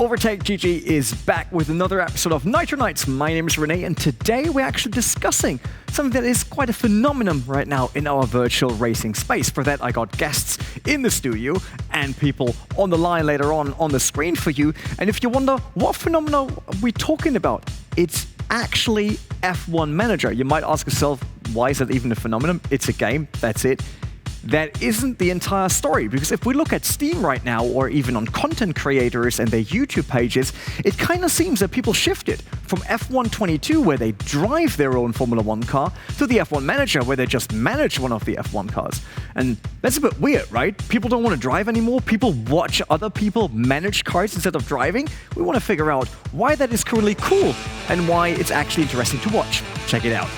Overtake GG is back with another episode of Nitro Nights. My name is Renee, and today we're actually discussing something that is quite a phenomenon right now in our virtual racing space. For that, I got guests in the studio and people on the line later on the screen for you. And if you wonder what phenomenon are we talking about, it's actually F1 Manager. You might ask yourself, why is that even a phenomenon? It's a game, that's it. That isn't the entire story, because if we look at Steam right now, or even on content creators and their YouTube pages, it kind of seems that people shifted from F1 22, where they drive their own Formula 1 car, to the F1 Manager, where they just manage one of the F1 cars. And that's a bit weird, right? People don't want to drive anymore. People watch other people manage cars instead of driving. We want to figure out why that is really cool and why it's actually interesting to watch. Check it out.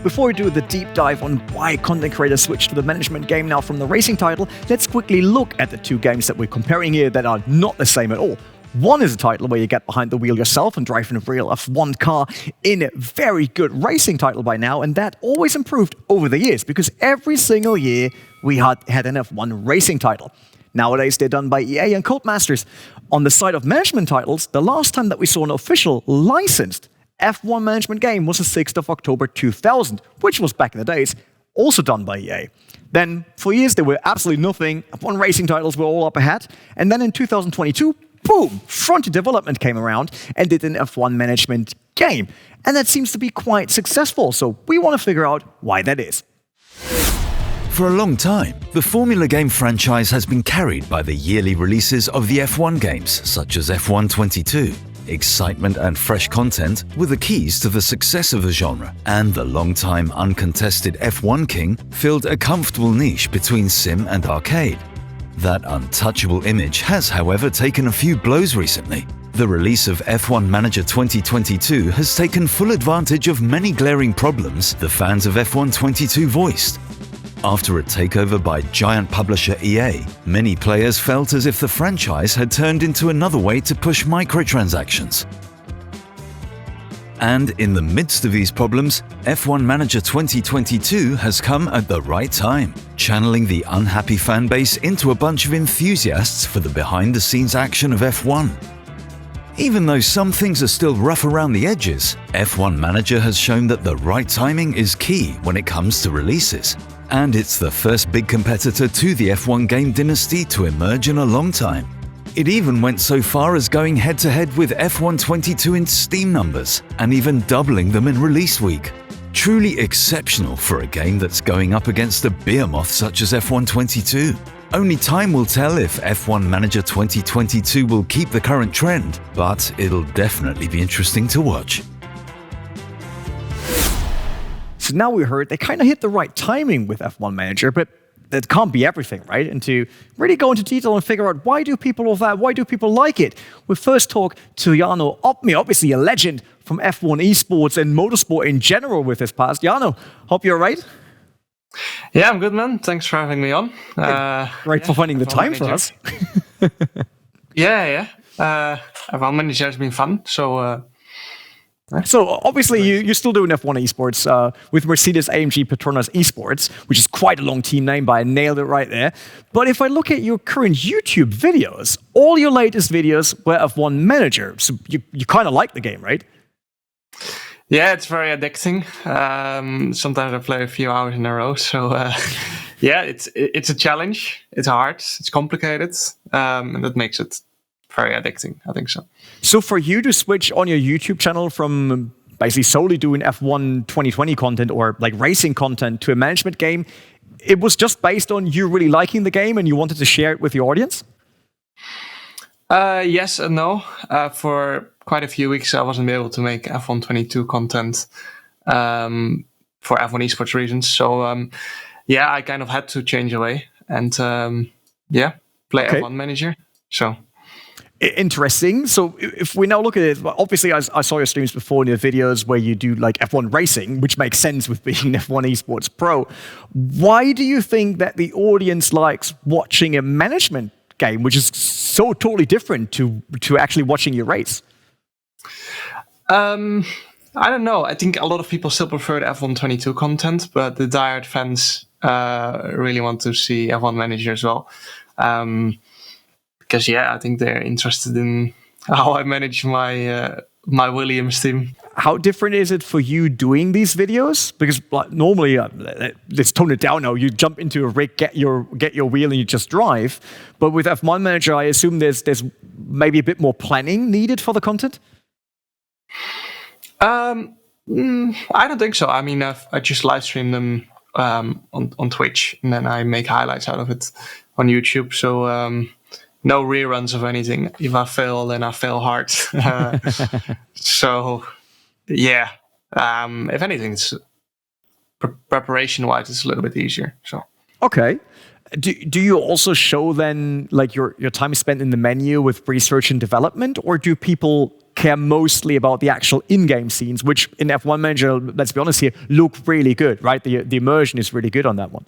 Before we do the deep dive on why content creators switch to the management game now from the racing title, let's quickly look at the two games that we're comparing here that are not the same at all. One is a title where you get behind the wheel yourself and drive in a real F1 car in a very good racing title by now, and that always improved over the years, because every single year we had an F1 racing title. Nowadays, they're done by EA and Codemasters. On the side of management titles, the last time that we saw an official licensed F1 management game was the 6th of October 2000, which was back in the days, also done by EA. Then, for years, there were absolutely nothing. F1 racing titles were all up ahead. And then in 2022, boom, Frontier Development came around and did an F1 management game. And that seems to be quite successful, so we want to figure out why that is. For a long time, the Formula game franchise has been carried by the yearly releases of the F1 games, such as F1 22. Excitement and fresh content were the keys to the success of the genre, and the long-time uncontested F1 King filled a comfortable niche between sim and arcade. That untouchable image has, however, taken a few blows recently. The release of F1 Manager 2022 has taken full advantage of many glaring problems the fans of F1 22 voiced. After a takeover by giant publisher EA, many players felt as if the franchise had turned into another way to push microtransactions. And in the midst of these problems, F1 Manager 2022 has come at the right time, channeling the unhappy fanbase into a bunch of enthusiasts for the behind-the-scenes action of F1. Even though some things are still rough around the edges, F1 Manager has shown that the right timing is key when it comes to releases. And it's the first big competitor to the F1 game dynasty to emerge in a long time. It even went so far as going head-to-head with F1 22 in Steam numbers, and even doubling them in release week. Truly exceptional for a game that's going up against a behemoth such as F1 22. Only time will tell if F1 Manager 2022 will keep the current trend, but it'll definitely be interesting to watch. So now we heard they kind of hit the right timing with F1 Manager, but that can't be everything, right? And to really go into detail and figure out why do people like it, we first talk to Jarno Opmeer, obviously a legend from F1 esports and motorsport in general with his past. Jarno, hope you're right. Yeah, I'm good, man. Thanks for having me on. Great for finding the time for us. Yeah. F1 Manager has been fun, so... So obviously you're still doing F1 esports with Mercedes-AMG Petronas Esports, which is quite a long team name, but I nailed it right there. But if I look at your current YouTube videos, all your latest videos were F1 Manager. So you kind of like the game, right? Yeah, it's very addicting. Sometimes I play a few hours in a row. So yeah, it's a challenge. It's hard. It's complicated, and that makes it very addicting, I think so. So for you to switch on your YouTube channel from basically solely doing F1 2020 content or like racing content to a management game, it was just based on you really liking the game and you wanted to share it with your audience? Yes and no. For quite a few weeks, I wasn't able to make F1 22 content for F1 esports reasons. So yeah, I kind of had to change away and play F1 Manager. So... Interesting. So if we now look at it, obviously I saw your streams before and your videos where you do like F1 racing, which makes sense with being F1 esports pro. Why do you think that the audience likes watching a management game, which is so totally different to actually watching your race? I don't know. I think a lot of people still prefer the F1 22 content, but the diehard fans really want to see F1 Manager as well. Because I think they're interested in how I manage my Williams team. How different is it for you doing these videos? Because normally, let's tone it down now. You jump into a rig, get your wheel, and you just drive. But with F1 Manager, I assume there's maybe a bit more planning needed for the content. I don't think so. I mean, I just live stream them on Twitch, and then I make highlights out of it on YouTube. So no reruns of anything. If I fail, then I fail hard. So yeah, if anything, it's preparation-wise, it's a little bit easier. So okay. Do you also show then like your time spent in the menu with research and development, or do people care mostly about the actual in-game scenes, which in F1 Manager, let's be honest here, look really good, right? The immersion is really good on that one.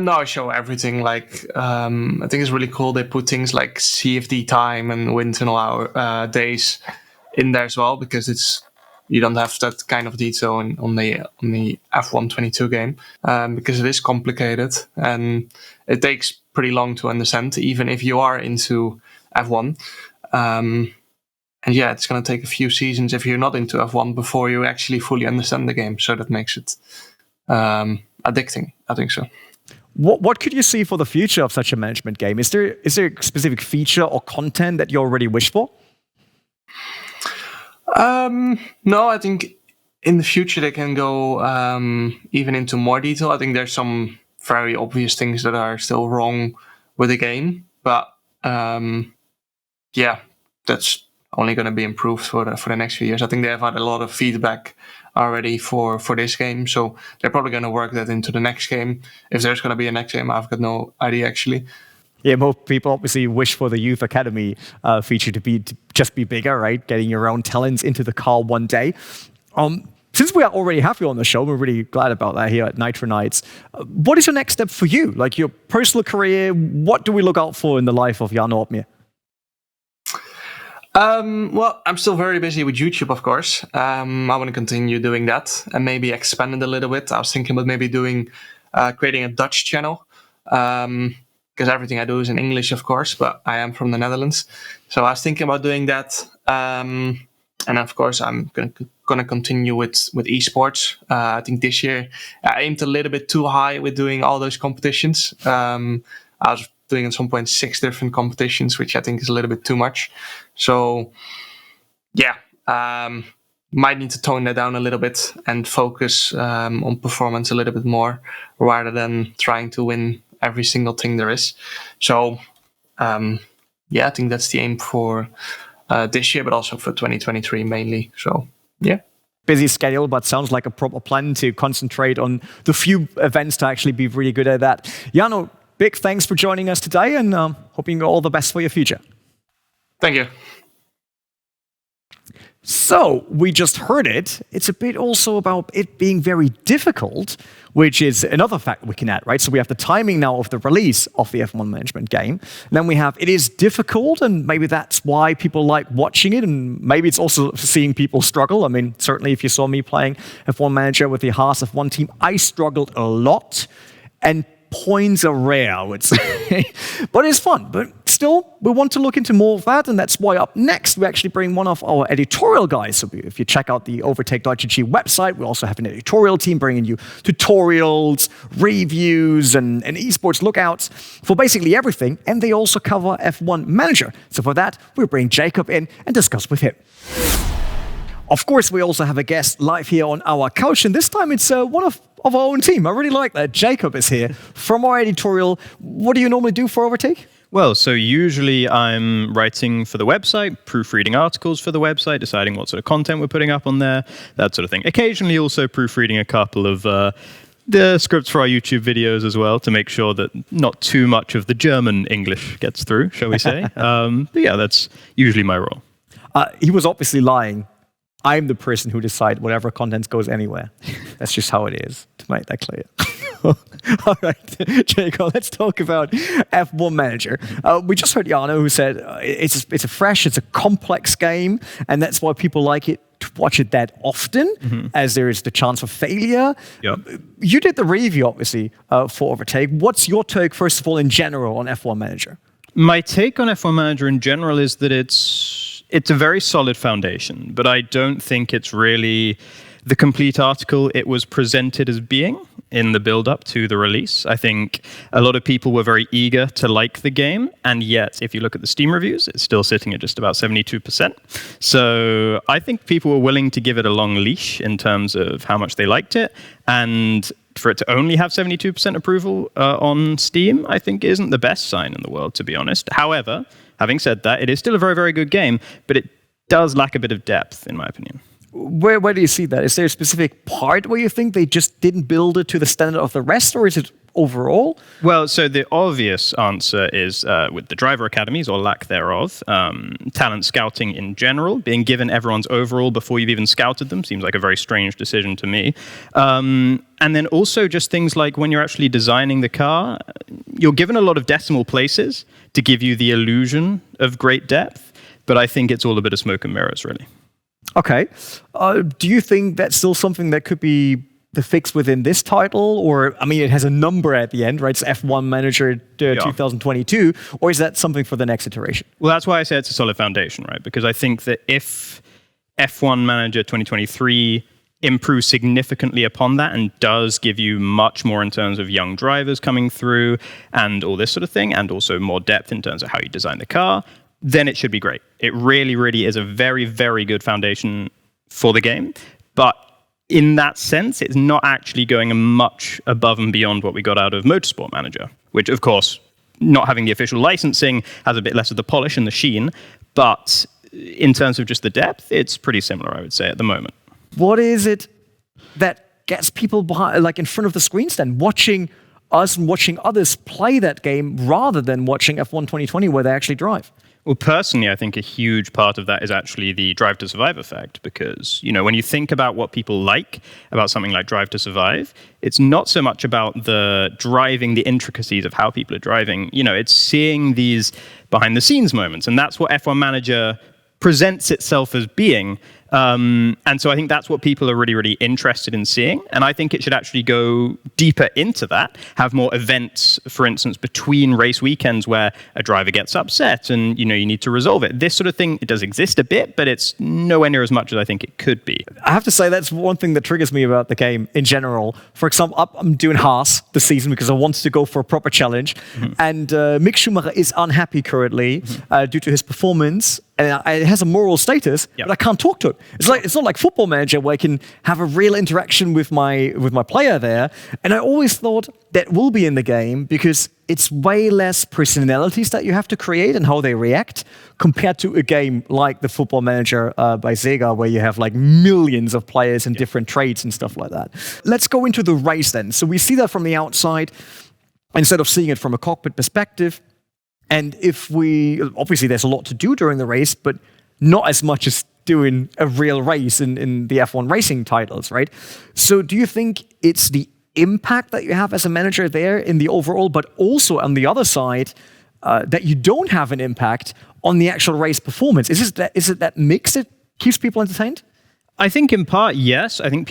No, I show everything. Like I think it's really cool. They put things like CFD time and wind tunnel hour days in there as well, because you don't have that kind of detail on the F1 22 game, because it is complicated and it takes pretty long to understand, even if you are into F1. And it's going to take a few seasons if you're not into F1 before you actually fully understand the game. So that makes it addicting, I think so. What could you see for the future of such a management game? Is there a specific feature or content that you already wish for? No, I think in the future they can go even into more detail. I think there's some very obvious things that are still wrong with the game, but that's only going to be improved for the next few years. I think they have had a lot of feedback already for this game, so they're probably going to work that into the next game. If there's going to be a next game, I've got no idea actually. Yeah, most people obviously wish for the Youth Academy feature to just be bigger, right? Getting your own talents into the car one day. Since we already have you on the show, we're really glad about that here at Nitro Nights. What is your next step for you? Like your personal career, what do we look out for in the life of Jarno Opmeer? Well, I'm still very busy with YouTube, of course. I want to continue doing that and maybe expand it a little bit. I was thinking about maybe creating a Dutch channel, because everything I do is in English, of course, but I am from the Netherlands. So I was thinking about doing that. And of course, I'm going to continue with esports. I think this year I aimed a little bit too high with doing all those competitions. I was doing at some point 6 different competitions, which I think is a little bit too much. So might need to tone that down a little bit and focus on performance a little bit more, rather than trying to win every single thing there is. So I think that's the aim for this year, but also for 2023 mainly. So busy schedule, but sounds like a proper plan to concentrate on the few events to actually be really good at that. Jarno, big thanks for joining us today, and hoping all the best for your future. Thank you. So, we just heard it. It's a bit also about it being very difficult, which is another fact we can add, right? So we have the timing now of the release of the F1 management game. And then we have it is difficult, and maybe that's why people like watching it, and maybe it's also seeing people struggle. I mean, certainly if you saw me playing F1 Manager with the Haas F1 team, I struggled a lot. And points are rare, I would say. But it's fun. But still, we want to look into more of that, and that's why up next we actually bring one of our editorial guys. So if you check out the Overtake.gg website, we also have an editorial team bringing you tutorials, reviews, and esports lookouts for basically everything, and they also cover F1 Manager. So for that, we'll bring Jacob in and discuss with him. Of course, we also have a guest live here on our couch, and this time it's one of our own team. I really like that. Jacob is here from our editorial. What do you normally do for Overtake? Well, so usually I'm writing for the website, proofreading articles for the website, deciding what sort of content we're putting up on there, that sort of thing. Occasionally also proofreading a couple of the scripts for our YouTube videos as well, to make sure that not too much of the German English gets through, shall we say. But yeah, that's usually my role. He was obviously lying. I'm the person who decides whatever content goes anywhere. That's just how it is, to make that clear. All right, Jacob, let's talk about F1 Manager. We just heard Jarno who said it's a fresh, it's a complex game, and that's why people like it. to watch it that often, as there is the chance of failure. Yep. You did the review, obviously, for Overtake. What's your take, first of all, in general on F1 Manager? My take on F1 Manager in general is that it's a very solid foundation, but I don't think it's really the complete article it was presented as being in the build-up to the release. I think a lot of people were very eager to like the game, and yet, if you look at the Steam reviews, it's still sitting at just about 72%. So I think people were willing to give it a long leash in terms of how much they liked it, and for it to only have 72% approval on Steam, I think isn't the best sign in the world, to be honest. However, having said that, it is still a very, very good game, but it does lack a bit of depth, in my opinion. Where do you see that? Is there a specific part where you think they just didn't build it to the standard of the rest, or is it overall? Well, so the obvious answer is with the driver academies, or lack thereof, talent scouting in general, being given everyone's overall before you've even scouted them seems like a very strange decision to me. And then also just things like when you're actually designing the car, you're given a lot of decimal places to give you the illusion of great depth, but I think it's all a bit of smoke and mirrors, really. Okay. Do you think that's still something that could be the fix within this title? Or, I mean, it has a number at the end, right? It's F1 Manager 2022. Or is that something for the next iteration? Well, that's why I say it's a solid foundation, right? Because I think that if F1 Manager 2023 improves significantly upon that and does give you much more in terms of young drivers coming through and all this sort of thing, and also more depth in terms of how you design the car, then it should be great. It really, really is a very, very good foundation for the game. But in that sense, it's not actually going much above and beyond what we got out of Motorsport Manager, which, of course, not having the official licensing has a bit less of the polish and the sheen. But in terms of just the depth, it's pretty similar, I would say, at the moment. What is it that gets people behind, like in front of the screens then, watching us and watching others play that game rather than watching F1 2020 where they actually drive? Well, personally, I think a huge part of that is actually the Drive to Survive effect, because, you know, when you think about what people like about something like Drive to Survive, it's not so much about the driving, the intricacies of how people are driving. You know, it's seeing these behind-the-scenes moments, and that's what F1 Manager presents itself as being. And so I think that's what people are really, really interested in seeing. And I think it should actually go deeper into that, have more events, for instance, between race weekends where a driver gets upset and, you know, you need to resolve it. This sort of thing, it does exist a bit, but it's nowhere near as much as I think it could be. I have to say that's one thing that triggers me about the game in general. For example, I'm doing Haas this season because I want to go for a proper challenge. Mm-hmm. And Mick Schumacher is unhappy currently due to his performance. And it has a moral status, but I can't talk to it. It's not like Football Manager where I can have a real interaction with my player there. And I always thought that will be in the game because it's way less personalities that you have to create and how they react compared to a game like the Football Manager by Sega, where you have like millions of players and different traits and stuff like that. Let's go into the race then. So we see that from the outside instead of seeing it from a cockpit perspective. And obviously there's a lot to do during the race, but not as much as doing a real race in the F1 racing titles, right? So do you think it's the impact that you have as a manager there in the overall, but also on the other side, that you don't have an impact on the actual race performance? Is it that mix that keeps people entertained? I think in part, yes. I think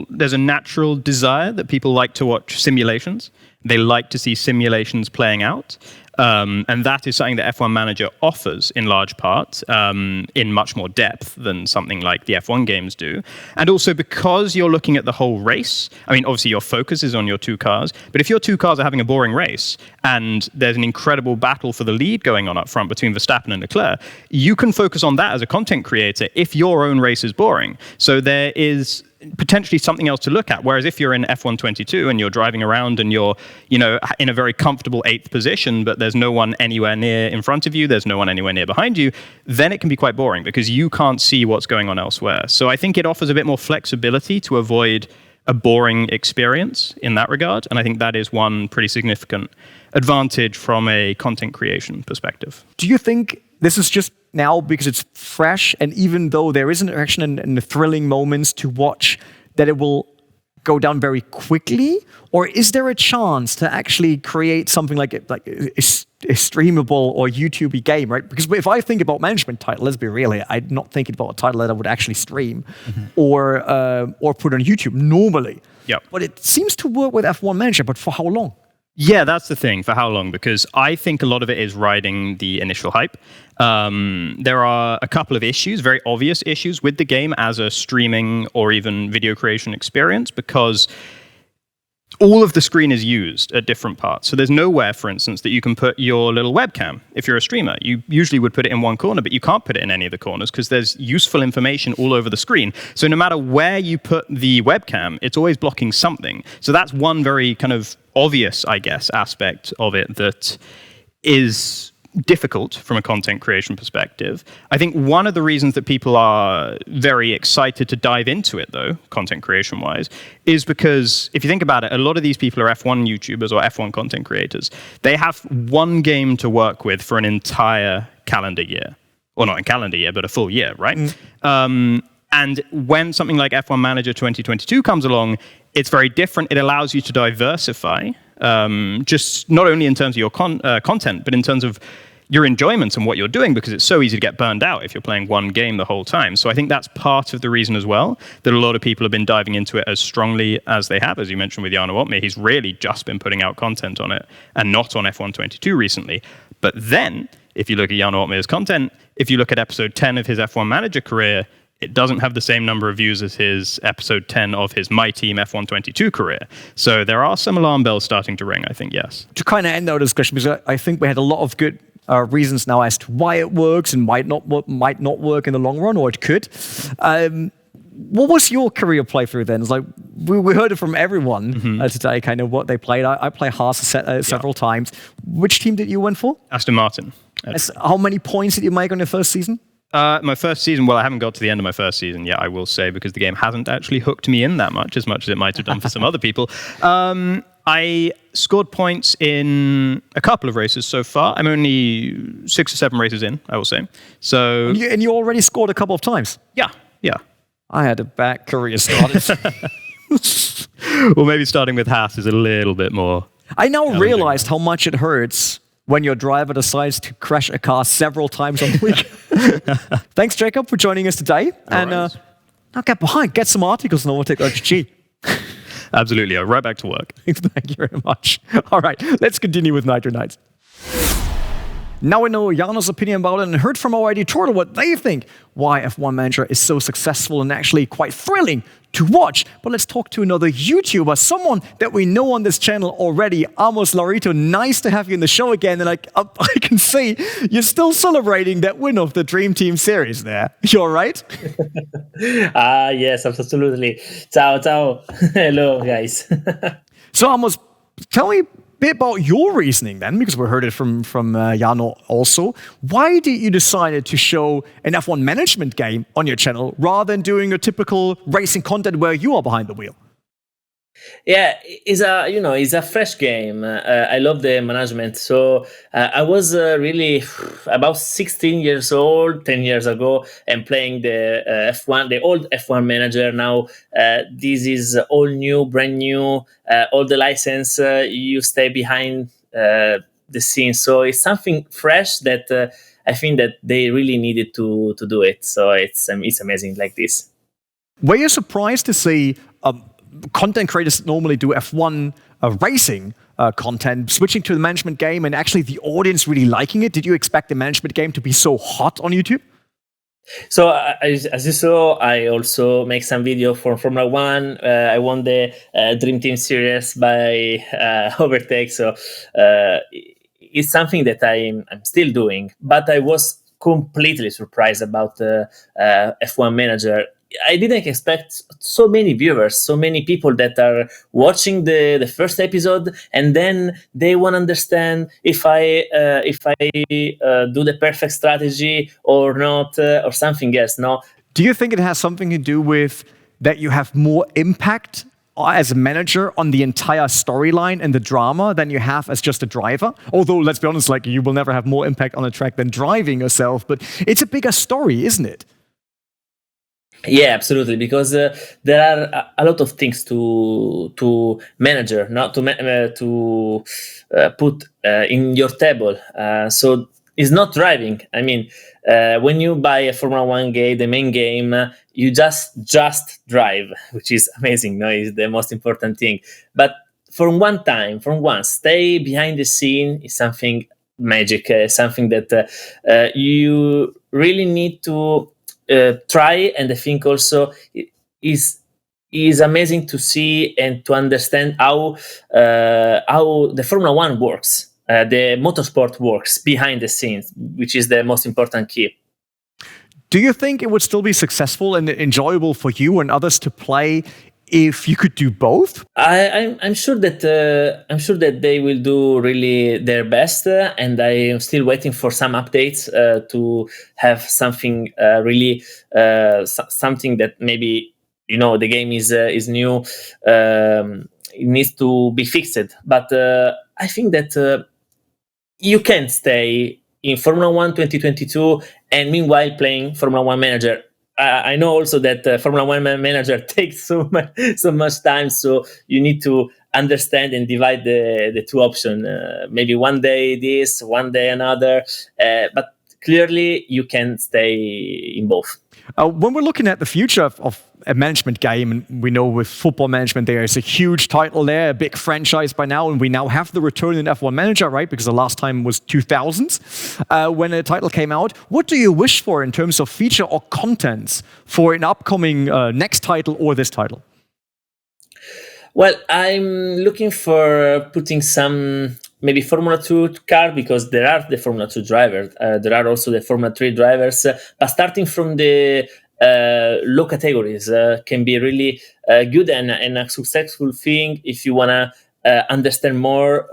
there's a natural desire that people like to watch simulations. They like to see simulations playing out. And that is something that F1 Manager offers in large part, in much more depth than something like the F1 games do. And also because you're looking at the whole race, I mean, obviously your focus is on your two cars, but if your two cars are having a boring race and there's an incredible battle for the lead going on up front between Verstappen and Leclerc, you can focus on that as a content creator if your own race is boring. So there is potentially something else to look at. Whereas if you're in F1 22 and you're driving around and you're, you know, in a very comfortable 8th position, but there's no one anywhere near in front of you, there's no one anywhere near behind you, then it can be quite boring because you can't see what's going on elsewhere. So I think it offers a bit more flexibility to avoid a boring experience in that regard. And I think that is one pretty significant advantage from a content creation perspective. Do you think this is just now because it's fresh, and even though there is interaction and the thrilling moments to watch, that it will go down very quickly? Or is there a chance to actually create something like a streamable or YouTube game, right? Because if I think about management title, let's be real here, I'm not thinking about a title that I would actually stream or put on YouTube normally. Yep. But it seems to work with F1 Manager, but for how long? Yeah, that's the thing. For how long? Because I think a lot of it is riding the initial hype. There are a couple of issues, very obvious issues with the game as a streaming or even video creation experience, because all of the screen is used at different parts. So there's nowhere, for instance, that you can put your little webcam. If you're a streamer, you usually would put it in one corner, but you can't put it in any of the corners because there's useful information all over the screen. So no matter where you put the webcam, it's always blocking something. So that's one very kind of obvious, I guess, aspect of it that is difficult from a content creation perspective. I think one of the reasons that people are very excited to dive into it, though, content creation-wise, is because if you think about it, a lot of these people are F1 YouTubers or F1 content creators. They have one game to work with for an entire calendar year. Well, not a calendar year, but a full year, right? And when something like F1 Manager 2022 comes along, it's very different. It allows you to diversify, just not only in terms of your content, but in terms of your enjoyment and what you're doing, because it's so easy to get burned out if you're playing one game the whole time. So I think that's part of the reason as well that a lot of people have been diving into it as strongly as they have. As you mentioned with Jarno Opmeer, he's really just been putting out content on it and not on F1 22 recently. But then, if you look at Jarno Opmeer's content, if you look at episode 10 of his F1 Manager career, it doesn't have the same number of views as his episode 10 of his My Team F1 22 career. So there are some alarm bells starting to ring, I think, yes. To kind of end our discussion, because I think we had a lot of good reasons now as to why it works and might not work in the long run, or it could. What was your career playthrough then? It's like we heard it from everyone today, kind of what they played. I played Haas several times. Which team did you win for? Aston Martin. How many points did you make on your first season? My first season, well, I haven't got to the end of my first season yet, I will say, because the game hasn't actually hooked me in that much as it might have done for some other people. I scored points in a couple of races so far. I'm only 6 or 7 races in, I will say. So, and you already scored a couple of times? Yeah. I had a bad career start. Well, maybe starting with Haas is a little bit more. I now realized how much it hurts when your driver decides to crash a car several times on the week. Thanks, Jacob, for joining us today. And now get behind, get some articles on Overtake RGG. Absolutely. Right back to work. Thank you very much. All right, let's continue with Nitro Nights. Now we know Jarno's opinion about it and heard from our editorial what they think, why F1 Manager is so successful and actually quite thrilling to watch. But let's talk to another YouTuber, someone that we know on this channel already, Amos Laurito. Nice to have you in the show again. And I can see you're still celebrating that win of the Dream Team series there. You all right? Yes, absolutely. Ciao, ciao. Hello, guys. So Amos, tell me bit about your reasoning then, because we heard it from Jarno also. Why did you decide to show an F1 management game on your channel rather than doing a typical racing content where you are behind the wheel? Yeah, it's a fresh game. I love the management. So I was really about 16 years old, 10 years ago, and playing the F1, the old F1 manager. Now this is all new, brand new. All the license, you stay behind the scenes. So it's something fresh that I think that they really needed to do it. So it's amazing like this. Were you surprised to see content creators normally do F1 racing content, switching to the management game and actually the audience really liking it? Did you expect the management game to be so hot on YouTube? So as you saw, I also make some video for Formula One. I won the Dream Team Series by Overtake. So it's something that I'm still doing. But I was completely surprised about the F1 Manager. I didn't expect so many viewers, so many people that are watching the first episode, and then they want to understand if I do the perfect strategy or not, or something else. No. Do you think it has something to do with that you have more impact as a manager on the entire storyline and the drama than you have as just a driver? Although, let's be honest, like you will never have more impact on the track than driving yourself, but it's a bigger story, isn't it? Yeah, absolutely. Because there are a lot of things to manager, not to put in your table. So it's not driving. I mean, when you buy a Formula One game, the main game, you just drive, which is amazing. No, is the most important thing. But from once, stay behind the scene is something magic. Something that you really need to try, and I think also is amazing to see and to understand how the Formula One works, the motorsport works behind the scenes, which is the most important key. Do you think it would still be successful and enjoyable for you and others to play if you could do both? I'm sure that they will do really their best, and I am still waiting for some updates to have something really something that maybe the game is new. It needs to be fixed, but I think that you can stay in Formula One 2022 and meanwhile playing Formula One Manager. I know also that Formula One Manager takes so much time, so you need to understand and divide the two options. Maybe one day this, one day another, but clearly you can stay in both. When we're looking at the future of a management game, and we know with football management there is a huge title there, a big franchise by now, and we now have the return in F1 Manager, right? Because the last time was 2000 when a title came out. What do you wish for in terms of feature or contents for an upcoming next title or this title? Well, I'm looking for putting some maybe Formula 2 car, because there are the Formula 2 drivers. There are also the Formula 3 drivers. But starting from the low categories can be really good and a successful thing if you want to understand more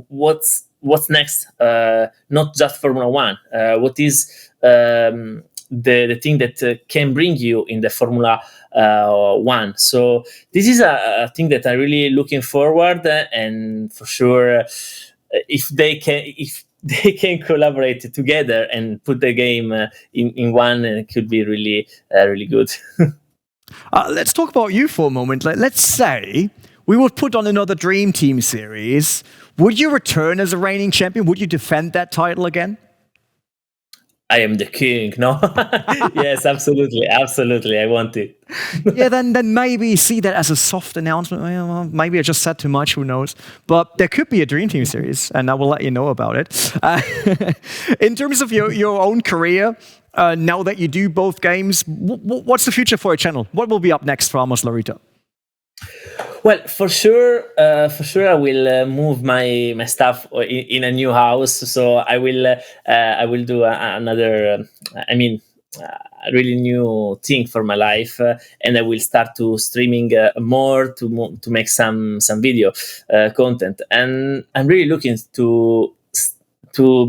what's next. Not just Formula 1. What is the thing that can bring you in the Formula 1. So this is a thing that I'm really looking forward, and for sure, if they can collaborate together and put the game in one, it could be really really good. Let's talk about you for a moment. Let's say we would put on another Dream Team series. Would you return as a reigning champion? Would you defend that title again? I am the king, no? Yes, absolutely. I want it. Yeah, then maybe see that as a soft announcement. Well, maybe I just said too much, who knows? But there could be a Dream Team series, and I will let you know about it. In terms of your own career, now that you do both games, what's the future for your channel? What will be up next for Amos Laurito? Well, for sure, I will move my stuff in a new house. So I will do another. A really new thing for my life, and I will start to streaming more to make some video content. And I'm really looking to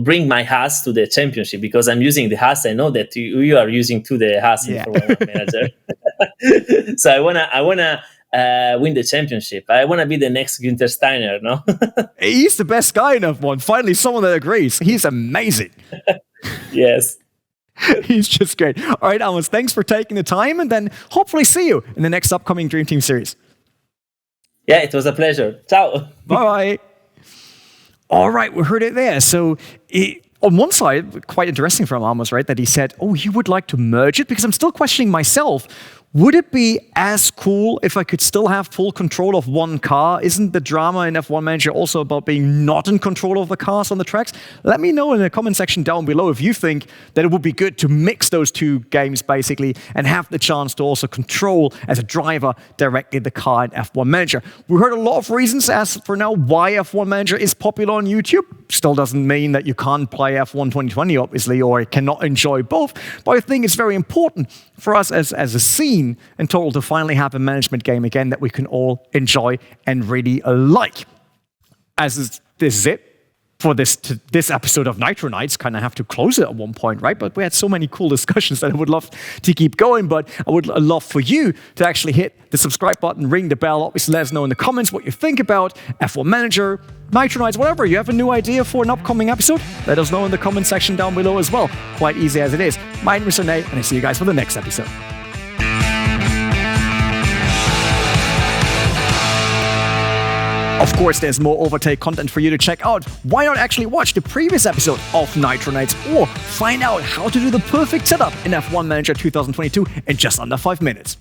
bring my house to the championship, because I'm using the house. I know that you are using too the house in Formula One Manager. So I wanna. Win the championship. I want to be the next Günther Steiner, no? He's the best guy in F1. Finally, someone that agrees. He's amazing. Yes. He's just great. All right, Amos, thanks for taking the time, and then hopefully see you in the next upcoming Dream Team series. Yeah, it was a pleasure. Ciao. Bye. All right, we heard it there. So on one side, quite interesting from Amos, right, that he said, oh, he would like to merge it, because I'm still questioning myself. Would it be as cool if I could still have full control of one car? Isn't the drama in F1 Manager also about being not in control of the cars on the tracks? Let me know in the comment section down below if you think that it would be good to mix those two games, basically, and have the chance to also control, as a driver, directly the car in F1 Manager. We heard a lot of reasons as for now why F1 Manager is popular on YouTube. Still doesn't mean that you can't play F1 2020, obviously, or cannot enjoy both. But I think it's very important for us as a scene in total to finally have a management game again that we can all enjoy and really like. This is it for this episode of Nitro Nights. Kind of have to close it at one point, right? But we had so many cool discussions that I would love to keep going, but I would love for you to actually hit the subscribe button, ring the bell, obviously let us know in the comments what you think about F1 Manager, Nitro Nights, whatever. You have a new idea for an upcoming episode? Let us know in the comment section down below as well. Quite easy as it is. My name is Rene, and I see you guys for the next episode. Of course, there's more Overtake content for you to check out. Why not actually watch the previous episode of Nitro Nights or find out how to do the perfect setup in F1 Manager 2022 in just under 5 minutes.